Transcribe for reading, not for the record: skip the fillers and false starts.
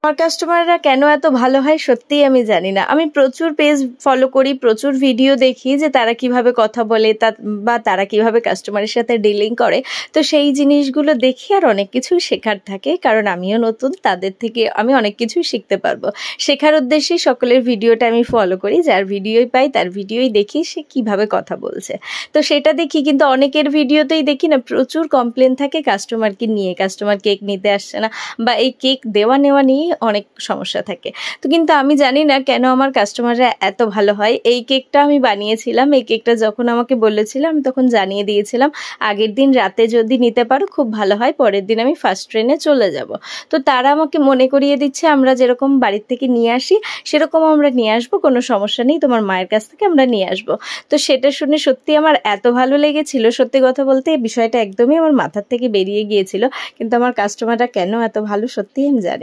আমার কাস্টমাররা কেন এত ভালো হয় সত্যিই আমি জানি না। আমি প্রচুর পেজ ফলো করি, প্রচুর ভিডিও দেখি যে তারা কিভাবে কথা বলে বা তারা কিভাবে কাস্টমারের সাথে ডিলিং করে। তো সেই জিনিসগুলো দেখি আর অনেক কিছুই শেখার থাকে, কারণ আমিও নতুন, তাদের থেকে আমি অনেক কিছুই শিখতে পারবো। শেখার উদ্দেশ্যেই সকলের ভিডিওটা আমি ফলো করি, যার ভিডিওই পাই তার ভিডিওই দেখি সে কিভাবে কথা বলছে। তো সেটা দেখি, কিন্তু অনেকের ভিডিওতেই দেখি না প্রচুর কমপ্লেন থাকে কাস্টমারকে নিয়ে, কাস্টমার কেক নিতে আসছে না বা এই কেক দেওয়া নেওয়া নিয়ে অনেক সমস্যা থাকে। তো কিন্তু আমি জানি না কেন আমার কাস্টমাররা এত ভালো হয়। এই কেকটা আমি বানিয়েছিলাম, এই কেকটা যখন আমাকে বলেছিলাম আমি তখন জানিয়ে দিয়েছিলাম আগের দিন রাতে যদি নিতে পারো খুব ভালো হয়, পরের দিন আমি ফার্স্ট ট্রেনে চলে যাব। তো তারা আমাকে মনে করিয়ে দিচ্ছে আমরা যেরকম বাড়ির থেকে নিয়ে আসি সেরকম আমরা নিয়ে আসবো, কোনো সমস্যা নেই, তোমার মায়ের কাছ থেকে আমরা নিয়ে আসবো। তো সেটা শুনে সত্যি আমার এত ভালো লেগেছিল, সত্যি কথা বলতে এই বিষয়টা একদমই আমার মাথার থেকে বেরিয়ে গিয়েছিল। কিন্তু আমার কাস্টমাররা কেন এত ভালো সত্যিই আমি জানি।